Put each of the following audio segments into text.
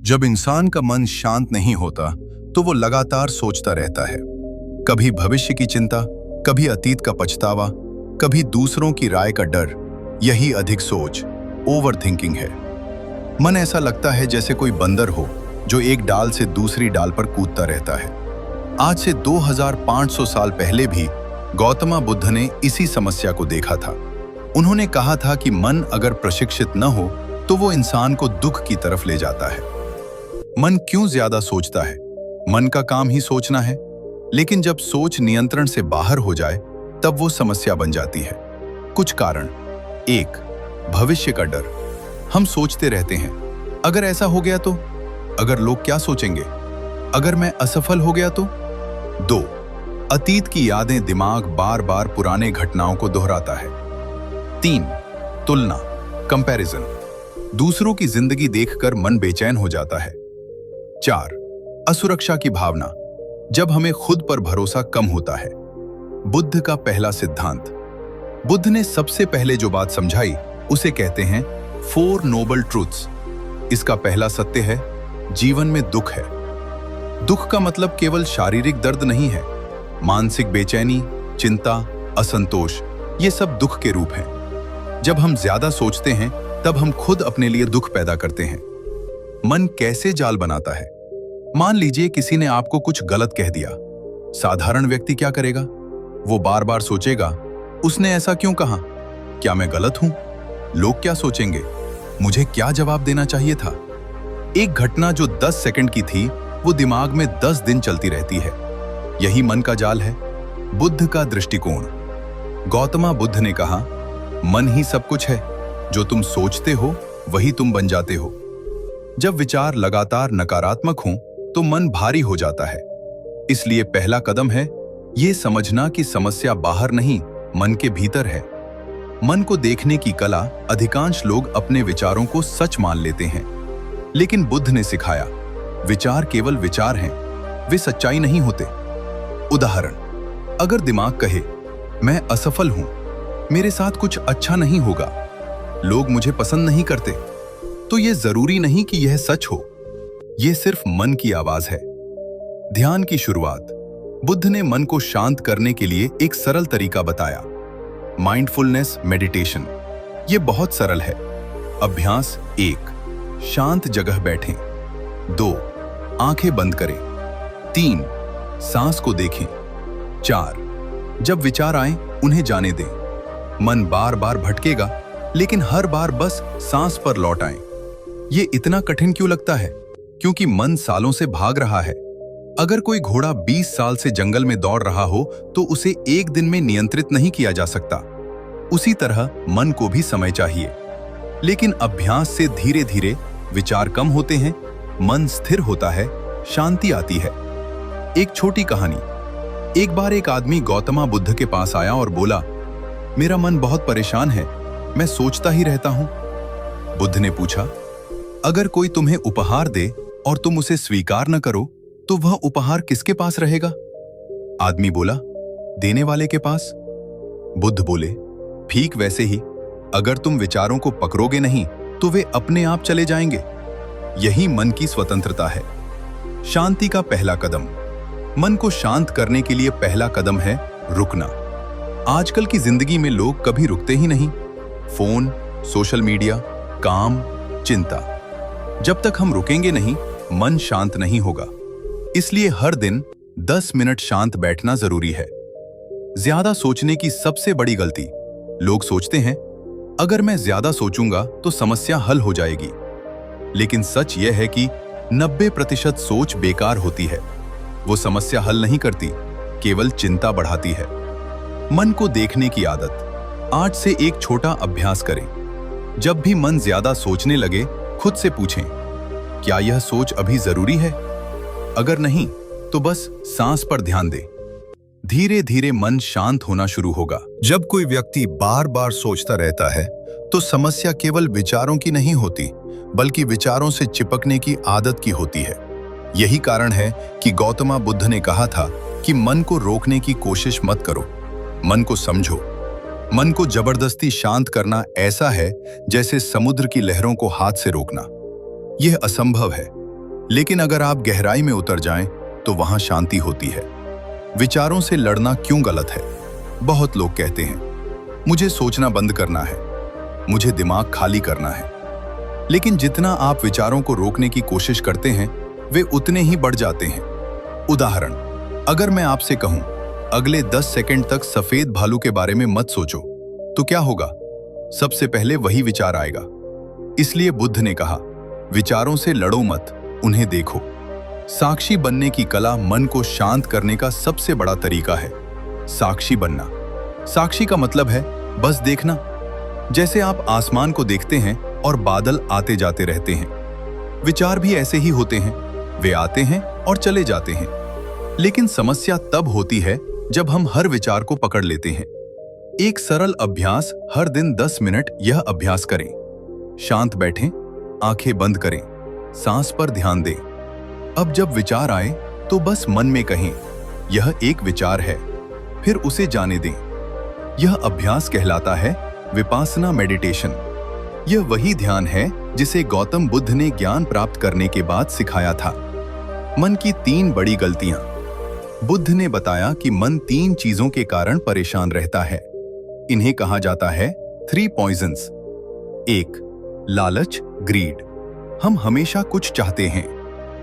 जब इंसान का मन शांत नहीं होता तो वो लगातार सोचता रहता है। कभी भविष्य की चिंता, कभी अतीत का पछतावा, कभी दूसरों की राय का डर। यही अधिक सोच, ओवर थिंकिंग है। मन ऐसा लगता है जैसे कोई बंदर हो जो एक डाल से दूसरी डाल पर कूदता रहता है। आज से 2500 साल पहले भी गौतम बुद्ध ने इसी समस्या को देखा था। उन्होंने कहा था कि मन अगर प्रशिक्षित न हो तो वो इंसान को दुख की तरफ ले जाता है। मन क्यों ज्यादा सोचता है? मन का काम ही सोचना है, लेकिन जब सोच नियंत्रण से बाहर हो जाए तब वो समस्या बन जाती है। कुछ कारण। 1. भविष्य का डर। हम सोचते रहते हैं, अगर ऐसा हो गया तो, अगर लोग क्या सोचेंगे, अगर मैं असफल हो गया तो। 2. अतीत की यादें। दिमाग बार बार पुराने घटनाओं को दोहराता है। 3. तुलना, कंपैरिजन। दूसरों की जिंदगी देखकर मन बेचैन हो जाता है। 4. असुरक्षा की भावना, जब हमें खुद पर भरोसा कम होता है। बुद्ध का पहला सिद्धांत। बुद्ध ने सबसे पहले जो बात समझाई उसे कहते हैं 4 नोबल ट्रूथ्स। इसका पहला सत्य है, जीवन में दुख है। दुख का मतलब केवल शारीरिक दर्द नहीं है। मानसिक बेचैनी, चिंता, असंतोष, ये सब दुख के रूप हैं। जब हम ज्यादा सोचते हैं तब हम खुद अपने लिए दुख पैदा करते हैं। मन कैसे जाल बनाता है? मान लीजिए किसी ने आपको कुछ गलत कह दिया। साधारण व्यक्ति क्या करेगा? वो बार बार सोचेगा, उसने ऐसा क्यों कहा? क्या मैं गलत हूं? लोग क्या सोचेंगे? मुझे क्या जवाब देना चाहिए था? एक घटना जो 10 सेकंड की थी वो दिमाग में 10 दिन चलती रहती है। यही मन का जाल है। बुद्ध का दृष्टिकोण। गौतम बुद्ध ने कहा, मन ही सब कुछ है। जो तुम सोचते हो वही तुम बन जाते हो। जब विचार लगातार नकारात्मक हों तो मन भारी हो जाता है। इसलिए पहला कदम है ये समझना कि समस्या बाहर नहीं, मन के भीतर है। मन को देखने की कला। अधिकांश लोग अपने विचारों को सच मान लेते हैं, लेकिन बुद्ध ने सिखाया, विचार केवल विचार हैं, वे सच्चाई नहीं होते। उदाहरण, अगर दिमाग कहे, मैं असफल हूं, मेरे साथ कुछ अच्छा नहीं होगा, लोग मुझे पसंद नहीं करते, तो यह जरूरी नहीं कि यह सच हो। यह सिर्फ मन की आवाज है। ध्यान की शुरुआत। बुद्ध ने मन को शांत करने के लिए एक सरल तरीका बताया, माइंडफुलनेस मेडिटेशन। यह बहुत सरल है। अभ्यास। 1. शांत जगह बैठें। 2. आंखें बंद करें। 3. सांस को देखें। 4. जब विचार आए उन्हें जाने दें। मन बार बार भटकेगा, लेकिन हर बार बस सांस पर लौट आएं। ये इतना कठिन क्यों लगता है? क्योंकि मन सालों से भाग रहा है। अगर कोई घोड़ा 20 साल से जंगल में दौड़ रहा हो तो उसे एक दिन में नियंत्रित नहीं किया जा सकता। उसी तरह मन को भी समय चाहिए, लेकिन अभ्यास से धीरे धीरे विचार कम होते हैं, मन स्थिर होता है, शांति आती है। एक छोटी कहानी। एक बार एक आदमी गौतम बुद्ध के पास आया और बोला, मेरा मन बहुत परेशान है, मैं सोचता ही रहता हूं। बुद्ध ने पूछा, अगर कोई तुम्हें उपहार दे और तुम उसे स्वीकार न करो तो वह उपहार किसके पास रहेगा? आदमी बोला, देने वाले के पास। बुद्ध बोले, ठीक वैसे ही अगर तुम विचारों को पकड़ोगे नहीं तो वे अपने आप चले जाएंगे। यही मन की स्वतंत्रता है। शांति का पहला कदम। मन को शांत करने के लिए पहला कदम है रुकना। आजकल की जिंदगी में लोग कभी रुकते ही नहीं। फोन, सोशल मीडिया, काम, चिंता। जब तक हम रुकेंगे नहीं, मन शांत नहीं होगा। इसलिए हर दिन 10 मिनट शांत बैठना जरूरी है। ज्यादा सोचने की सबसे बड़ी गलती। लोग सोचते हैं, अगर मैं ज्यादा सोचूंगा तो समस्या हल हो जाएगी। लेकिन सच यह है कि 90% सोच बेकार होती है। वो समस्या हल नहीं करती, केवल चिंता बढ़ाती है। मन को देखने की आदत। आज से एक छोटा अभ्यास करें। जब भी मन ज्यादा सोचने लगे, खुद से पूछें, क्या यह सोच अभी जरूरी है? अगर नहीं तो बस सांस पर ध्यान दें। धीरे धीरे मन शांत होना शुरू होगा। जब कोई व्यक्ति बार बार सोचता रहता है तो समस्या केवल विचारों की नहीं होती, बल्कि विचारों से चिपकने की आदत की होती है। यही कारण है कि गौतम बुद्ध ने कहा था कि मन को रोकने की कोशिश मत करो, मन को समझो। मन को जबरदस्ती शांत करना ऐसा है जैसे समुद्र की लहरों को हाथ से रोकना। यह असंभव है। लेकिन अगर आप गहराई में उतर जाएं तो वहां शांति होती है। विचारों से लड़ना क्यों गलत है? बहुत लोग कहते हैं मुझे सोचना बंद करना है, मुझे दिमाग खाली करना है। लेकिन जितना आप विचारों को रोकने की कोशिश करते हैं वे उतने ही बढ़ जाते हैं। उदाहरण, अगर मैं आपसे कहूं अगले 10 सेकंड तक सफेद भालू के बारे में मत सोचो, तो क्या होगा? सबसे पहले वही विचार आएगा। इसलिए बुद्ध ने कहा, विचारों से लड़ो मत, उन्हें देखो। साक्षी बनने की कला मन को शांत करने का सबसे बड़ा तरीका है। साक्षी बनना। साक्षी का मतलब है बस देखना। जैसे आप आसमान को देखते हैं और बादल आते जाते रहते हैं। विचार भी ऐसे ही होते हैं, वे आते हैं और चले जाते हैं। लेकिन समस्या तब होती है जब हम हर विचार को पकड़ लेते हैं। एक सरल अभ्यास, हर दिन 10 मिनट यह अभ्यास करें। शांत बैठें, आंखें बंद करें, सांस पर ध्यान दें। अब जब विचार आए तो बस मन में कहें, यह एक विचार है, फिर उसे जाने दें। यह अभ्यास कहलाता है विपासना मेडिटेशन। यह वही ध्यान है जिसे गौतम बुद्ध ने ज्ञान प्राप्त करने के बाद सिखाया था। मन की 3 बड़ी गलतियां। बुद्ध ने बताया कि मन 3 चीजों के कारण परेशान रहता है। इन्हें कहा जाता है 3 पॉइजन्स। 1. लालच, ग्रीड। हम हमेशा कुछ चाहते हैं,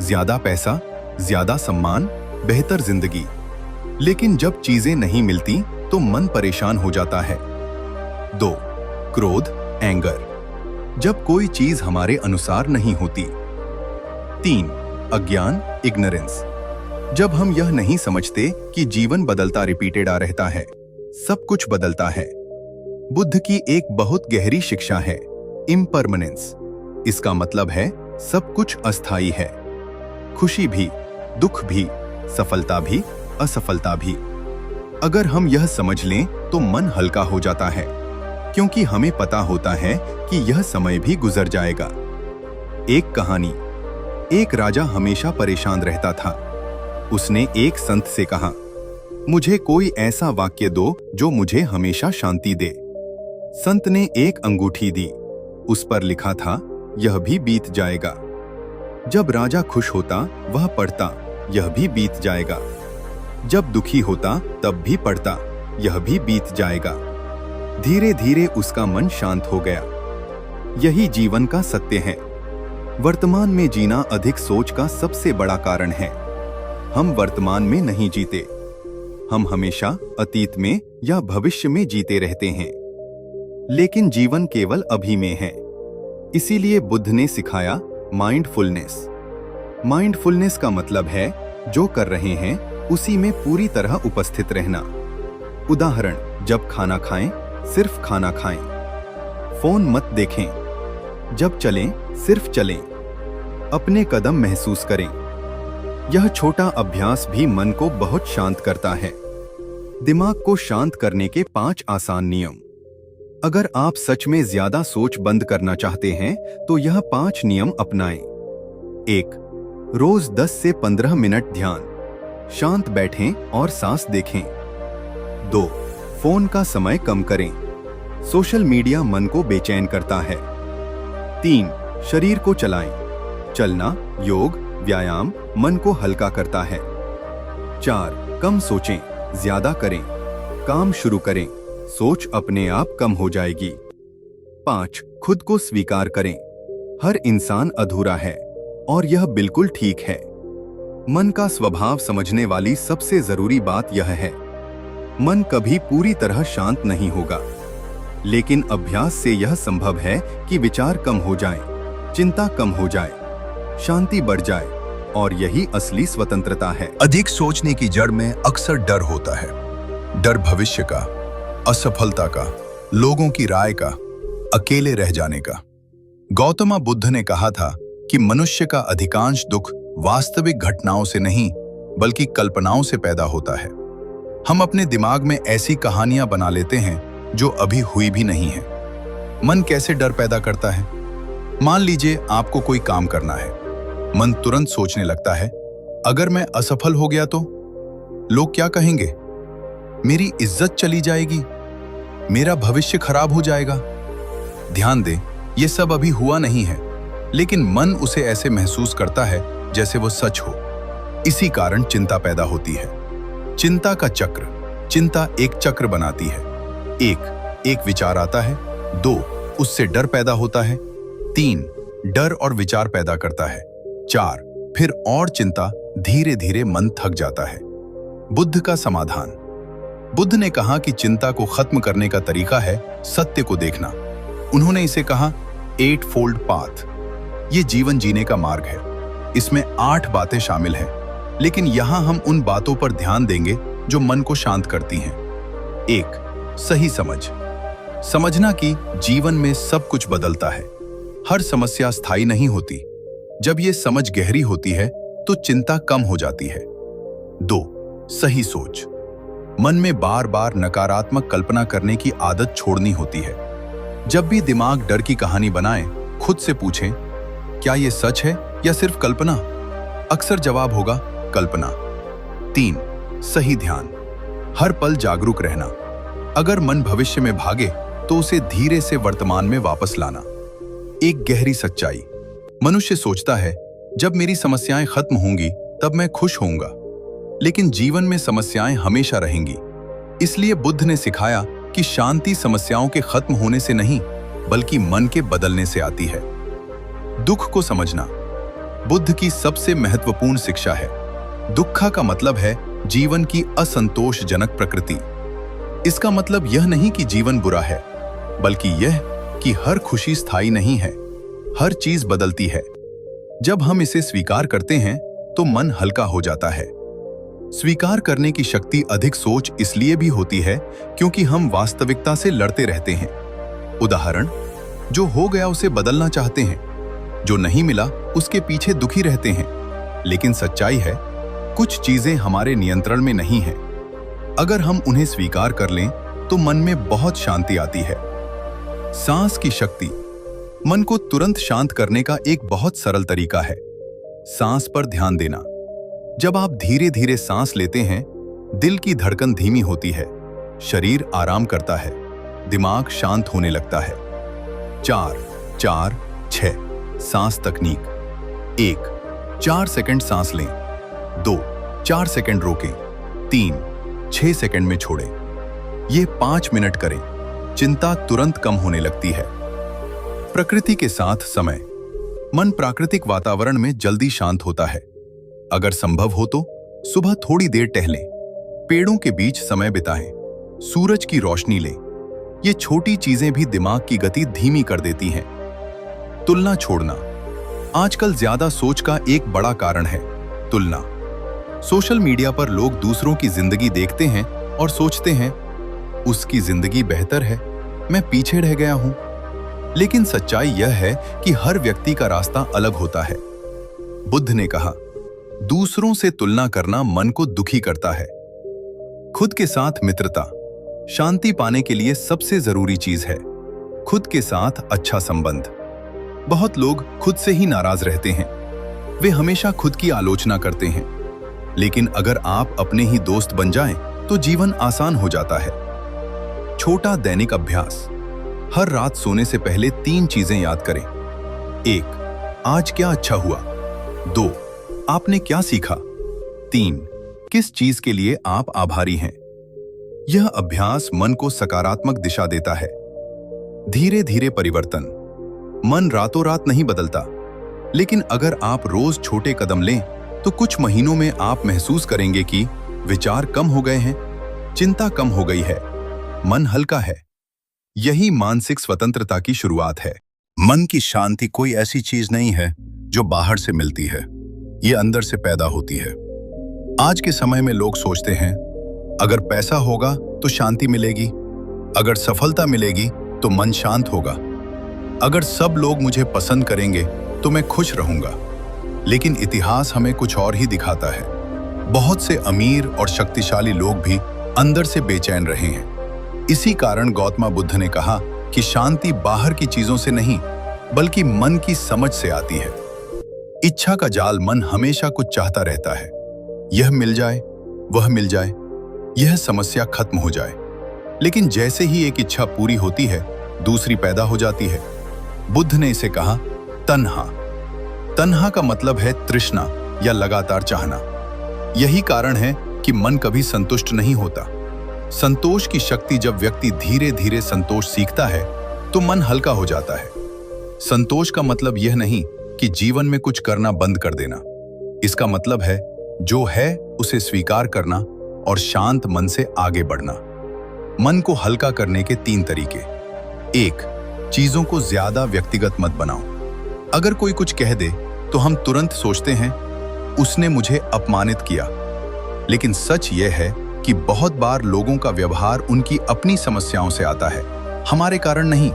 ज्यादा पैसा, ज्यादा सम्मान, बेहतर जिंदगी। लेकिन जब चीजें नहीं मिलती तो मन परेशान हो जाता है। 2. क्रोध, एंगर। जब कोई चीज हमारे अनुसार नहीं होती। 3. अज्ञान, इग्नोरेंस। जब हम यह नहीं समझते कि जीवन बदलता रिपीटेड रहता है, सब कुछ बदलता है। बुद्ध की एक बहुत गहरी शिक्षा है, इम्परमानेंस। इसका मतलब है सब कुछ अस्थायी है। खुशी भी, दुख भी, सफलता भी, असफलता भी। अगर हम यह समझ लें तो मन हल्का हो जाता है, क्योंकि हमें पता होता है कि यह समय भी गुजर जाएगा। एक कहानी। एक राजा हमेशा परेशान रहता था। उसने एक संत से कहा, मुझे कोई ऐसा वाक्य दो जो मुझे हमेशा शांति दे। संत ने एक अंगूठी दी। उस पर लिखा था, यह भी बीत जाएगा। जब राजा खुश होता वह पढ़ता, यह भी बीत जाएगा। जब दुखी होता तब भी पढ़ता, यह भी बीत जाएगा। धीरे धीरे उसका मन शांत हो गया। यही जीवन का सत्य है। वर्तमान में जीना अधिक सोच का सबसे बड़ा कारण है। हम वर्तमान में नहीं जीते, हम हमेशा अतीत में या भविष्य में जीते रहते हैं। लेकिन जीवन केवल अभी में है। इसीलिए बुद्ध ने सिखाया माइंडफुलनेस। माइंडफुलनेस का मतलब है जो कर रहे हैं उसी में पूरी तरह उपस्थित रहना। उदाहरण, जब खाना खाएं सिर्फ खाना खाएं। फोन मत देखें। जब चलें सिर्फ चलें। अपने कदम महसूस करें। यह छोटा अभ्यास भी मन को बहुत शांत करता है। दिमाग को शांत करने के 5 आसान नियम। अगर आप सच में ज्यादा सोच बंद करना चाहते हैं तो यह 5 नियम अपनाएं। 1. रोज 10 से 15 मिनट ध्यान। शांत बैठें और सांस देखें। 2. फोन का समय कम करें। सोशल मीडिया मन को बेचैन करता है। 3. शरीर को चलाएं। चलना, योग, व्यायाम मन को हल्का करता है। 4. कम सोचें, ज्यादा करें। काम शुरू करें, सोच अपने आप कम हो जाएगी। 5. खुद को स्वीकार करें। हर इंसान अधूरा है और यह बिल्कुल ठीक है। मन का स्वभाव समझने वाली सबसे जरूरी बात यह है, मन कभी पूरी तरह शांत नहीं होगा, लेकिन अभ्यास से यह संभव है कि विचार कम हो जाएं, चिंता कम हो जाए, शांति बढ़ जाए, और यही असली स्वतंत्रता है। अधिक सोचने की जड़ में अक्सर डर होता है। डर भविष्य का, असफलता का, लोगों की राय का, अकेले रह जाने का। गौतम बुद्ध ने कहा था कि मनुष्य का अधिकांश दुख वास्तविक घटनाओं से नहीं बल्कि कल्पनाओं से पैदा होता है। हम अपने दिमाग में ऐसी कहानियां बना लेते हैं जो अभी हुई भी नहीं है। मन कैसे डर पैदा करता है? मान लीजिए आपको कोई काम करना है। मन तुरंत सोचने लगता है, अगर मैं असफल हो गया तो लोग क्या कहेंगे? मेरी इज्जत चली जाएगी, मेरा भविष्य खराब हो जाएगा। ध्यान दें, यह सब अभी हुआ नहीं है, लेकिन मन उसे ऐसे महसूस करता है जैसे वो सच हो। इसी कारण चिंता पैदा होती है। चिंता का चक्र। चिंता एक चक्र बनाती है। एक विचार आता है, 2 उससे डर पैदा होता है, 3 डर और विचार पैदा करता है, 4 फिर और चिंता, धीरे धीरे मन थक जाता है। बुद्ध का समाधान। बुद्ध ने कहा कि चिंता को खत्म करने का तरीका है सत्य को देखना। उन्होंने इसे कहा 8-fold पाथ। ये जीवन जीने का मार्ग है। इसमें 8 बातें शामिल हैं, लेकिन यहां हम उन बातों पर ध्यान देंगे जो मन को शांत करती हैं। 1 सही समझ। समझना कि जीवन में सब कुछ बदलता है। हर समस्या स्थायी नहीं होती। जब ये समझ गहरी होती है तो चिंता कम हो जाती है। 2 सही सोच। मन में बार बार नकारात्मक कल्पना करने की आदत छोड़नी होती है। जब भी दिमाग डर की कहानी बनाए, खुद से पूछें, क्या ये सच है या सिर्फ कल्पना? अक्सर जवाब होगा कल्पना। 3 सही ध्यान। हर पल जागरूक रहना। अगर मन भविष्य में भागे तो उसे धीरे से वर्तमान में वापस लाना। एक गहरी सच्चाई। मनुष्य सोचता है, जब मेरी समस्याएं खत्म होंगी तब मैं खुश होऊंगा। लेकिन जीवन में समस्याएं हमेशा रहेंगी। इसलिए बुद्ध ने सिखाया कि शांति समस्याओं के खत्म होने से नहीं, बल्कि मन के बदलने से आती है। दुख को समझना बुद्ध की सबसे महत्वपूर्ण शिक्षा है। दुख का मतलब है जीवन की असंतोषजनक प्रकृति। इसका मतलब यह नहीं कि जीवन बुरा है, बल्कि यह कि हर खुशी स्थायी नहीं है। हर चीज बदलती है। जब हम इसे स्वीकार करते हैं तो मन हल्का हो जाता है। स्वीकार करने की शक्ति अधिक सोच इसलिए भी होती है क्योंकि हम वास्तविकता से लड़ते रहते हैं। उदाहरण, जो हो गया उसे बदलना चाहते हैं, जो नहीं मिला उसके पीछे दुखी रहते हैं। लेकिन सच्चाई है, कुछ चीजें हमारे नियंत्रण में नहीं है। अगर हम उन्हें स्वीकार कर लें तो मन में बहुत शांति आती है। सांस की शक्ति। मन को तुरंत शांत करने का एक बहुत सरल तरीका है सांस पर ध्यान देना। जब आप धीरे धीरे सांस लेते हैं, दिल की धड़कन धीमी होती है, शरीर आराम करता है, दिमाग शांत होने लगता है। 4-4-6 सांस तकनीक। 1 4 सेकंड सांस लें, 2 4 सेकंड रोकें, 3 6 सेकंड में छोड़ें। ये 5 मिनट करें, चिंता तुरंत कम होने लगती है। प्रकृति के साथ समय। मन प्राकृतिक वातावरण में जल्दी शांत होता है। अगर संभव हो तो सुबह थोड़ी देर टहलें, पेड़ों के बीच समय बिताएं, सूरज की रोशनी लें। ये छोटी चीजें भी दिमाग की गति धीमी कर देती हैं। तुलना छोड़ना। आजकल ज्यादा सोच का एक बड़ा कारण है तुलना। सोशल मीडिया पर लोग दूसरों की जिंदगी देखते हैं और सोचते हैं, उसकी जिंदगी बेहतर है, मैं पीछे रह गया हूं। लेकिन सच्चाई यह है कि हर व्यक्ति का रास्ता अलग होता है। बुद्ध ने कहा, दूसरों से तुलना करना मन को दुखी करता है। खुद के साथ मित्रता। शांति पाने के लिए सबसे जरूरी चीज है खुद के साथ अच्छा संबंध। बहुत लोग खुद से ही नाराज रहते हैं। वे हमेशा खुद की आलोचना करते हैं। लेकिन अगर आप अपने ही दोस्त बन जाएं, तो जीवन आसान हो जाता है। छोटा दैनिक अभ्यास। हर रात सोने से पहले 3 चीजें याद करें। 1 आज क्या अच्छा हुआ, 2 आपने क्या सीखा, 3 किस चीज के लिए आप आभारी हैं। यह अभ्यास मन को सकारात्मक दिशा देता है। धीरे धीरे परिवर्तन। मन रातों रात नहीं बदलता, लेकिन अगर आप रोज छोटे कदम लें तो कुछ महीनों में आप महसूस करेंगे कि विचार कम हो गए हैं, चिंता कम हो गई है, मन हल्का है। यही मानसिक स्वतंत्रता की शुरुआत है। मन की शांति कोई ऐसी चीज नहीं है जो बाहर से मिलती है, ये अंदर से पैदा होती है। आज के समय में लोग सोचते हैं, अगर पैसा होगा तो शांति मिलेगी, अगर सफलता मिलेगी तो मन शांत होगा, अगर सब लोग मुझे पसंद करेंगे तो मैं खुश रहूंगा। लेकिन इतिहास हमें कुछ और ही दिखाता है। बहुत से अमीर और शक्तिशाली लोग भी अंदर से बेचैन रहे हैं। इसी कारण गौतम बुद्ध ने कहा कि शांति बाहर की चीजों से नहीं, बल्कि मन की समझ से आती है। इच्छा का जाल। मन हमेशा कुछ चाहता रहता है, यह मिल जाए, वह मिल जाए, यह समस्या खत्म हो जाए। लेकिन जैसे ही एक इच्छा पूरी होती है, दूसरी पैदा हो जाती है। बुद्ध ने इसे कहा तन्हा। तन्हा का मतलब है तृष्णा या लगातार चाहना। यही कारण है कि मन कभी संतुष्ट नहीं होता। संतोष की शक्ति, जब व्यक्ति धीरे धीरे संतोष सीखता है तो मन हल्का हो जाता है। संतोष का मतलब यह नहीं कि जीवन में कुछ करना बंद कर देना। इसका मतलब है जो है उसे स्वीकार करना और शांत मन से आगे बढ़ना। मन को हल्का करने के 3 तरीके। 1. चीजों को ज्यादा व्यक्तिगत मत बनाओ। अगर कोई कुछ कह दे तो हम तुरंत सोचते हैं उसने मुझे अपमानित किया। लेकिन सच यह है कि बहुत बार लोगों का व्यवहार उनकी अपनी समस्याओं से आता है, हमारे कारण नहीं।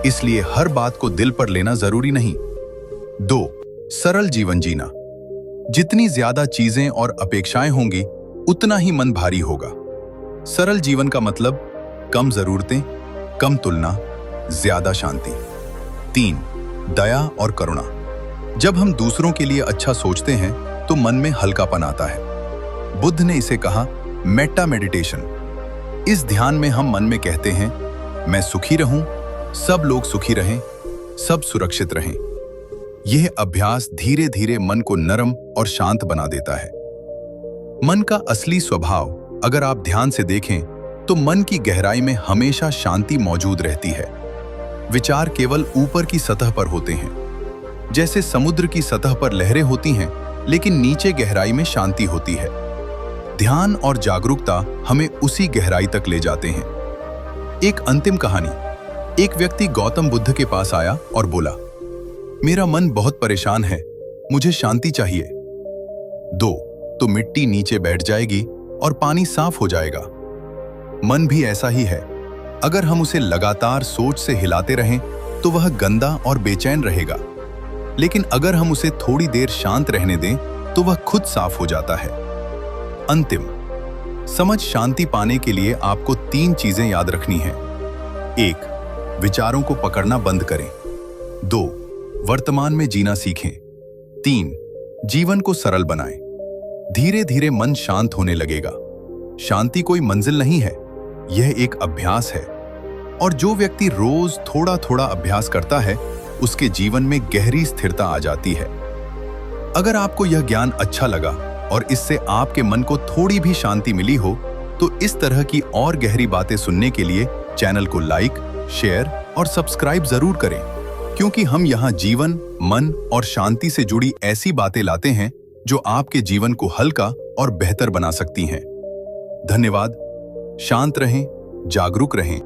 इसलिए हर बात को दिल पर लेना जरूरी नहीं। 2. सरल जीवन जीना। जितनी ज्यादा चीजें और अपेक्षाएं होंगी उतना ही मन भारी होगा। सरल जीवन का मतलब कम जरूरतें, कम तुलना, ज्यादा शांति। 3. दया और करुणा। जब हम दूसरों के लिए अच्छा सोचते हैं तो मन में हल्कापन आता है। बुद्ध ने इसे कहा मेटा मेडिटेशन। इस ध्यान में हम मन में कहते हैं मैं सुखी रहूं, सब लोग सुखी रहें, सब सुरक्षित रहें। यह अभ्यास धीरे धीरे मन को नरम और शांत बना देता है। मन का असली स्वभाव अगर आप ध्यान से देखें तो मन की गहराई में हमेशा शांति मौजूद रहती है। विचार केवल ऊपर की सतह पर होते हैं। जैसे समुद्र की सतह पर लहरें होती हैं, लेकिन नीचे गहराई में शांति होती है। ध्यान और जागरूकता हमें उसी गहराई तक ले जाते हैं। एक अंतिम कहानी। एक व्यक्ति गौतम बुद्ध के पास आया और बोला, मेरा मन बहुत परेशान है, मुझे शांति चाहिए। 2. तो मिट्टी नीचे बैठ जाएगी और पानी साफ हो जाएगा। मन भी ऐसा ही है। अगर हम उसे लगातार सोच से हिलाते रहें तो वह गंदा और बेचैन रहेगा। लेकिन अगर हम उसे थोड़ी देर शांत रहने दें तो वह खुद साफ हो जाता है। अंतिम समझ। शांति पाने के लिए आपको 3 चीजें याद रखनी हैं। 1. विचारों को पकड़ना बंद करें। 2. वर्तमान में जीना सीखें। 3. जीवन को सरल बनाएं। धीरे धीरे मन शांत होने लगेगा। शांति कोई मंजिल नहीं है, यह एक अभ्यास है। और जो व्यक्ति रोज थोड़ा थोड़ा अभ्यास करता है उसके जीवन में गहरी स्थिरता आ जाती है। अगर आपको यह ज्ञान अच्छा लगा और इससे आपके मन को थोड़ी भी शांति मिली हो तो इस तरह की और गहरी बातें सुनने के लिए चैनल को लाइक, शेयर और सब्सक्राइब जरूर करें, क्योंकि हम यहाँ जीवन, मन और शांति से जुड़ी ऐसी बातें लाते हैं जो आपके जीवन को हल्का और बेहतर बना सकती हैं। धन्यवाद। शांत रहें, जागरूक रहें